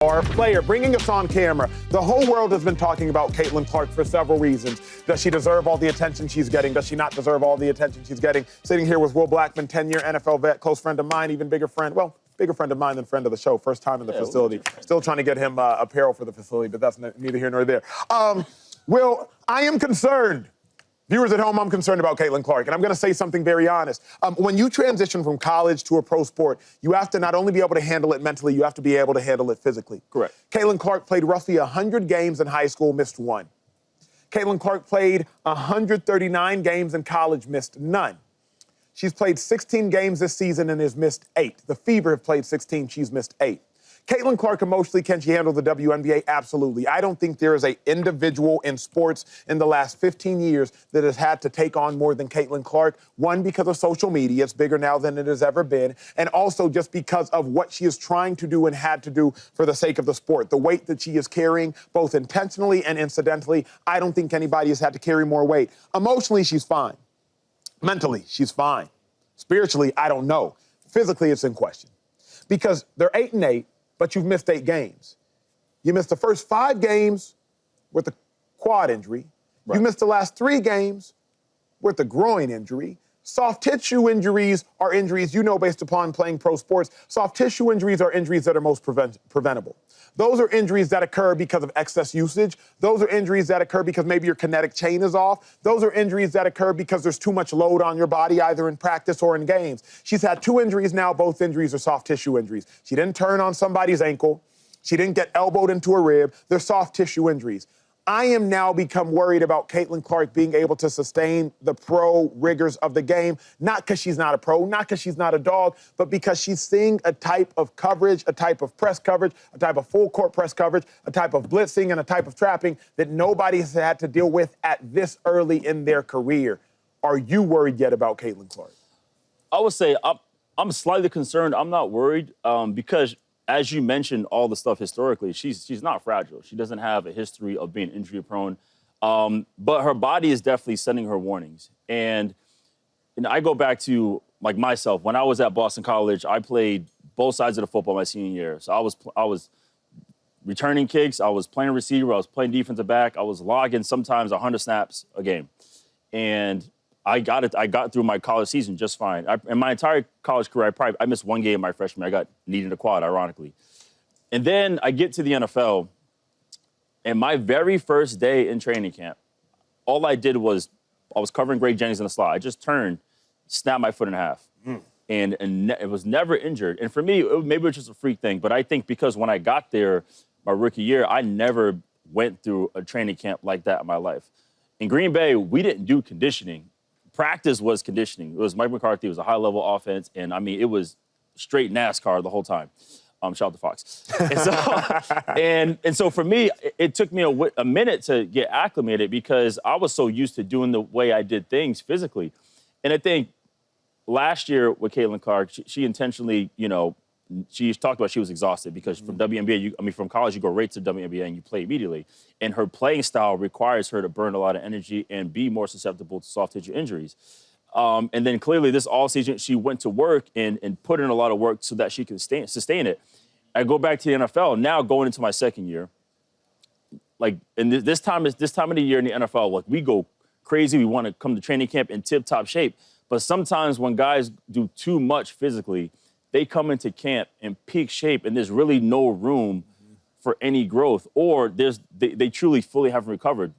Our player bringing us on camera. The whole world has been talking about Caitlin Clark for several reasons. Does she deserve all the attention she's getting? Does she not deserve all the attention she's getting? Sitting here with Will Blackmon, 10-year NFL vet, close friend of mine, even bigger friend. Well, bigger friend of mine than friend of the show. First time in the facility. Still trying to get him apparel for the facility, but that's neither here nor there. Will, I am concerned. Viewers at home, I'm concerned about Caitlin Clark, and I'm going to say something very honest. When you transition from college to a pro sport, you have to not only be able to handle it mentally, you have to be able to handle it physically. Correct. Caitlin Clark played roughly 100 games in high school, missed one. Caitlin Clark played 139 games in college, missed none. She's played 16 games this season and has missed 8. The Fever have played 16, she's missed 8. Caitlin Clark emotionally, can she handle the WNBA? Absolutely. I don't think there is an individual in sports in the last 15 years that has had to take on more than Caitlin Clark. One, because of social media. It's bigger now than it has ever been. And also just because of what she is trying to do and had to do for the sake of the sport. The weight that she is carrying, both intentionally and incidentally, I don't think anybody has had to carry more weight. Emotionally, she's fine. Mentally, she's fine. Spiritually, I don't know. Physically, it's in question. Because they're 8-8. But you've missed 8 games. You missed the first 5 games with a quad injury. Right. You missed the last 3 games with a groin injury. Soft tissue injuries are injuries, you know, based upon playing pro sports. Soft tissue injuries are injuries that are most preventable. Those are injuries that occur because of excess usage. Those are injuries that occur because maybe your kinetic chain is off. Those are injuries that occur because there's too much load on your body, either in practice or in games. She's had 2 injuries now. Both injuries are soft tissue injuries. She didn't turn on somebody's ankle. She didn't get elbowed into a rib. They're soft tissue injuries. I am now become worried about Caitlin Clark being able to sustain the pro rigors of the game, not because she's not a pro, not because she's not a dog, but because she's seeing a type of coverage, a type of press coverage, a type of full court press coverage, a type of blitzing and a type of trapping that nobody has had to deal with at this early in their career. Are you worried yet about Caitlin Clark? I would say I'm slightly concerned. I'm not worried because, as you mentioned, all the stuff historically, she's not fragile. She doesn't have a history of being injury prone, but her body is definitely sending her warnings. And I go back to like myself. When I was at Boston College, I played both sides of the football my senior year. So I was returning kicks, I was playing receiver, I was playing defensive back, I was logging sometimes 100 snaps a game, and I got through my college season just fine. In my entire college career, I missed 1 game my freshman year. I got kneed in the quad, ironically. And then I get to the NFL, and my very first day in training camp, all I did was I was covering Greg Jennings in the slot. I just turned, snapped my foot in half, and it was never injured. And for me, maybe it was just a freak thing, but I think because when I got there my rookie year, I never went through a training camp like that in my life. In Green Bay, we didn't do conditioning. Practice was conditioning. It was Mike McCarthy. It was a high-level offense. And, I mean, it was straight NASCAR the whole time. Shout out to Fox. And so for me, it took me a minute to get acclimated because I was so used to doing the way I did things physically. And I think last year with Caitlin Clark, she intentionally, she talked about she was exhausted because from WNBA, from college, you go right to WNBA and you play immediately. And her playing style requires her to burn a lot of energy and be more susceptible to soft tissue injuries. And then clearly this offseason, she went to work and put in a lot of work so that she can sustain it. I go back to the NFL, now going into my second year. And this time of the year in the NFL, like we go crazy. We want to come to training camp in tip-top shape. But sometimes when guys do too much physically, they come into camp in peak shape, and there's really no room for any growth, or they truly fully haven't recovered.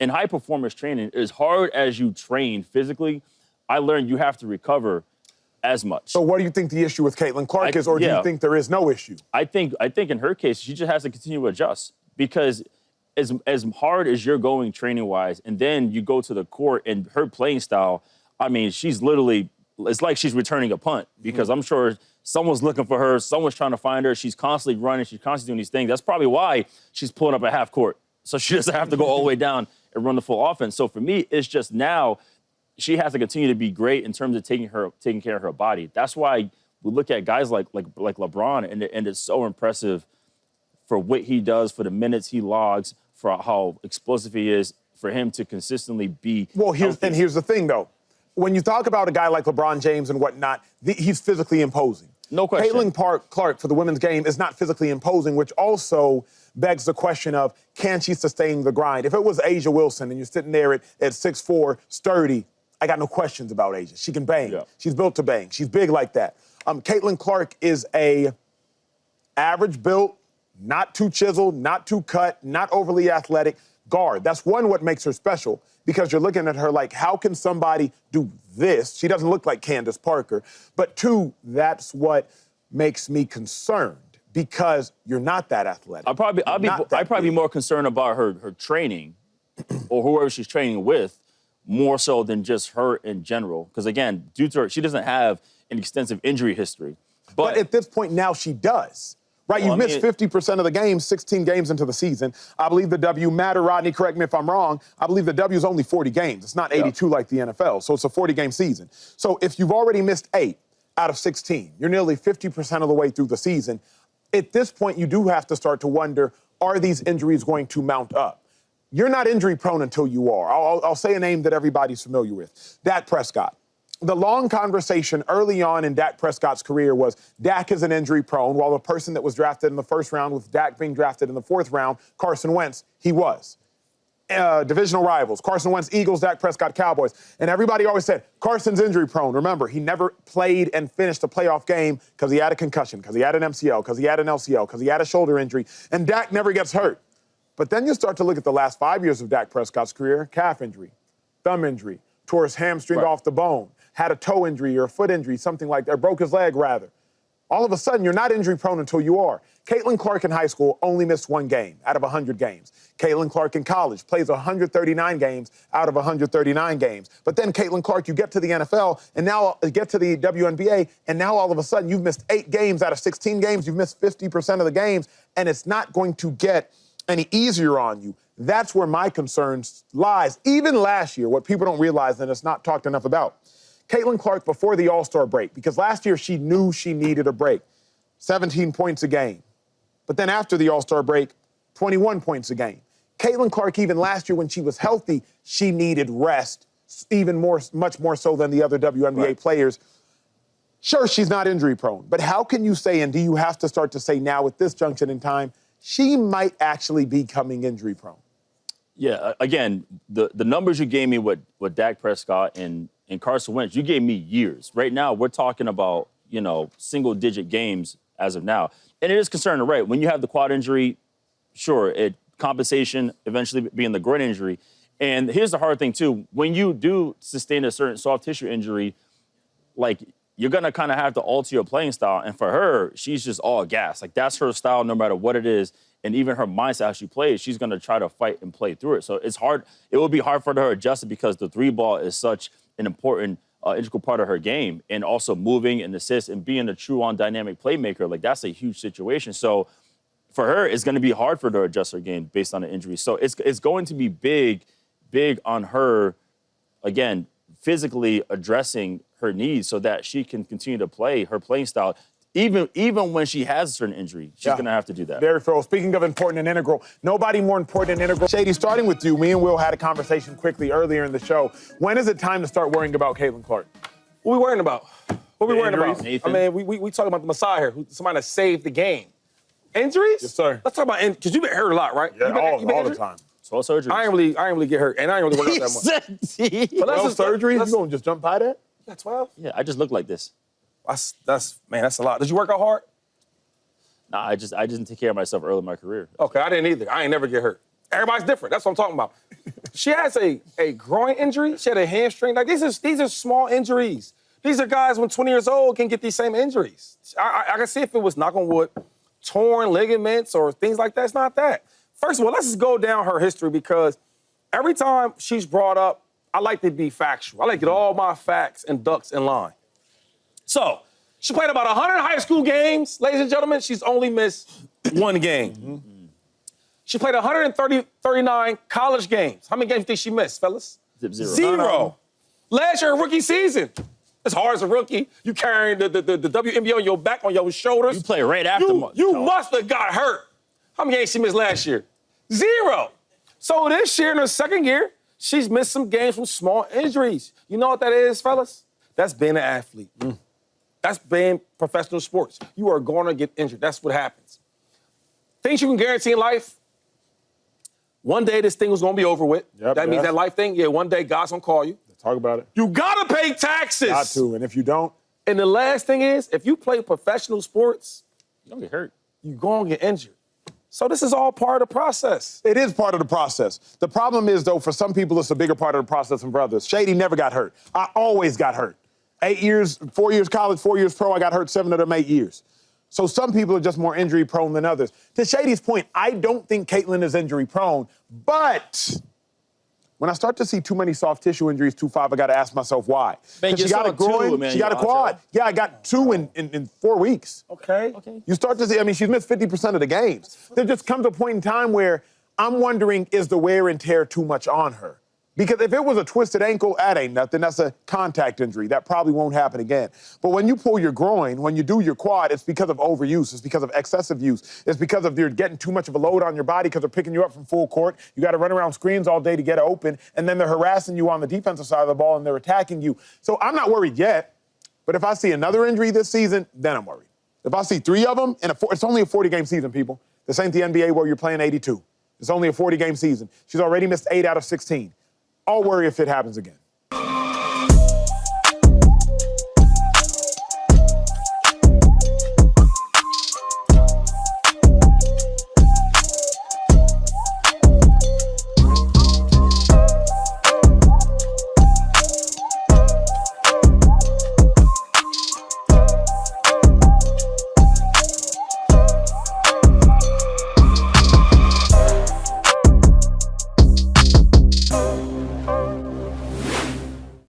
In high-performance training, as hard as you train physically, I learned you have to recover as much. So what do you think the issue with Caitlin Clark is, or do you think there is no issue? I think in her case, she just has to continue to adjust because as hard as you're going training-wise, and then you go to the court, and her playing style, I mean, she's literally, it's like she's returning a punt because I'm sure someone's looking for her. Someone's trying to find her. She's constantly running. She's constantly doing these things. That's probably why she's pulling up at half court. So she doesn't have to go all the way down and run the full offense. So for me, it's just now she has to continue to be great in terms of taking care of her body. That's why we look at guys like LeBron, and it's so impressive for what he does, for the minutes he logs, for how explosive he is, for him to consistently be healthy. Here's the thing, though. When you talk about a guy like LeBron James and whatnot, he's physically imposing. No question. Caitlin Clark for the women's game is not physically imposing, which also begs the question of, can she sustain the grind? If it was A'ja Wilson and you're sitting there at 6'4", sturdy, I got no questions about A'ja. She can bang. Yeah. She's built to bang. She's big like that. Caitlin Clark is a average built, not too chiseled, not too cut, not overly athletic guard. That's one, what makes her special, because you're looking at her like, how can somebody do this? She doesn't look like Candace Parker. But two, that's what makes me concerned, because you're not that athletic. I'd probably be more concerned about her training or whoever she's training with, more so than just her in general. Because again, due to her, she doesn't have an extensive injury history. But at this point now she does. Right, well, you've missed 50% of the games, 16 games into the season. I believe the W matter, Rodney, correct me if I'm wrong, I believe the W is only 40 games. It's not 82 like the NFL, so it's a 40-game season. So if you've already missed 8 out of 16, you're nearly 50% of the way through the season. At this point, you do have to start to wonder, are these injuries going to mount up? You're not injury prone until you are. I'll say a name that everybody's familiar with, Dak Prescott. The long conversation early on in Dak Prescott's career was Dak is an injury prone, while the person that was drafted in the first round, with Dak being drafted in the fourth round, Carson Wentz, he was. Divisional rivals, Carson Wentz, Eagles, Dak Prescott, Cowboys. And everybody always said, Carson's injury prone. Remember, he never played and finished a playoff game because he had a concussion, because he had an MCL, because he had an LCL, because he had a shoulder injury. And Dak never gets hurt. But then you start to look at the last 5 years of Dak Prescott's career, calf injury, thumb injury, tore his hamstring off the bone, had a toe injury or a foot injury, something like that, broke his leg rather. All of a sudden, you're not injury prone until you are. Caitlin Clark in high school only missed 1 game out of 100 games. Caitlin Clark in college plays 139 games out of 139 games. But then Caitlin Clark, you get to the NFL, and now get to the WNBA, and now all of a sudden you've missed 8 games out of 16 games. You've missed 50% of the games, and it's not going to get any easier on you. That's where my concerns lies. Even last year, what people don't realize, and it's not talked enough about, Caitlin Clark before the All-Star break, because last year she knew she needed a break, 17 points a game. But then after the All-Star break, 21 points a game. Caitlin Clark, even last year when she was healthy, she needed rest, even more, much more so than the other WNBA players. Sure, she's not injury prone, but how can you say, and do you have to start to say now at this junction in time, she might actually be becoming injury prone? Yeah, again, the numbers you gave me with Dak Prescott and Carson Wentz, you gave me years. Right now, we're talking about, single-digit games as of now. And it is concerning, right? When you have the quad injury, sure, compensation eventually being the groin injury. And here's the hard thing, too. When you do sustain a certain soft tissue injury, like, you're going to kind of have to alter your playing style. And for her, she's just all gas. Like, that's her style no matter what it is. And even her mindset, how she plays, she's going to try to fight and play through it. So it's hard. It will be hard for her to adjust it because the 3-ball is such an important, integral part of her game. And also moving and assist and being a true-on dynamic playmaker, like, that's a huge situation. So for her, it's going to be hard for her to adjust her game based on the injury. So it's going to be big on her, again, physically addressing her needs so that she can continue to play her playing style. Even when she has a certain injury, she's going to have to do that. Very thorough. Speaking of important and integral, nobody more important and integral. Shady, starting with you, me and Will had a conversation quickly earlier in the show. When is it time to start worrying about Caitlin Clark? What are we worrying about? What are we worrying about? Nathan? I mean, we talking about the Messiah here, somebody that saved the game. Injuries? Yes, sir. Let's talk about because you've been hurt a lot, right? Yeah, you been all the injured? time. So surgery. I ain't really get hurt, and I ain't really work out that much. But let's surgeries? You gonna just jump by that? Yeah, 12. Yeah, I just look like this. That's a lot. Did you work out hard? Nah, I just didn't take care of myself early in my career. Okay, I didn't either. I ain't never get hurt. Everybody's different. That's what I'm talking about. She has a groin injury. She had a hamstring. Like, these are small injuries. These are guys when 20 years old can get these same injuries. I can see if it was, knock on wood, torn ligaments or things like that. It's not that. First of all, let's just go down her history because every time she's brought up, I like to be factual. I like to get all my facts and ducks in line. So, she played about 100 high school games. Ladies and gentlemen, she's only missed 1 game. Mm-hmm. She played 139 college games. How many games do you think she missed, fellas? Zero. 0. Last year, rookie season. It's hard as a rookie. You carrying the WNBA on your back, on your shoulders. You play right after. You must have got hurt. How many games she missed last year? 0. So this year, in her second year, she's missed some games from small injuries. You know what that is, fellas? That's being an athlete. That's being professional sports. You are going to get injured. That's what happens. Things you can guarantee in life, one day this thing was going to be over with. Yep, that means that life thing, one day God's going to call you. Talk about it. You got to pay taxes. Got to, and if you don't. And the last thing is, if you play professional sports, You're going to get hurt. you're going to get injured. So this is all part of the process. It is part of the process. The problem is, though, for some people, it's a bigger part of the process than for others. Shady never got hurt. I always got hurt. 8 years, 4 years college, 4 years pro, I got hurt 7 of them 8 years. So some people are just more injury prone than others. To Shady's point, I don't think Caitlin is injury prone, but when I start to see too many soft tissue injuries, 2-5, I got to ask myself why. Man, She got a groin, she got a quad. Yeah, I got 2 in 4 weeks. Okay. You start to see, I mean, she's missed 50% of the games. There just comes a point in time where I'm wondering, is the wear and tear too much on her? Because if it was a twisted ankle, that ain't nothing. That's a contact injury. That probably won't happen again. But when you pull your groin, when you do your quad, it's because of overuse. It's because of excessive use. It's because of you're getting too much of a load on your body because they're picking you up from full court. You got to run around screens all day to get open, and then they're harassing you on the defensive side of the ball, and they're attacking you. So I'm not worried yet, but if I see another injury this season, then I'm worried. If I see 3 of them, it's only a 40-game season, people. This ain't the NBA where you're playing 82. It's only a 40-game season. She's already missed 8 out of 16. I'll worry if it happens again.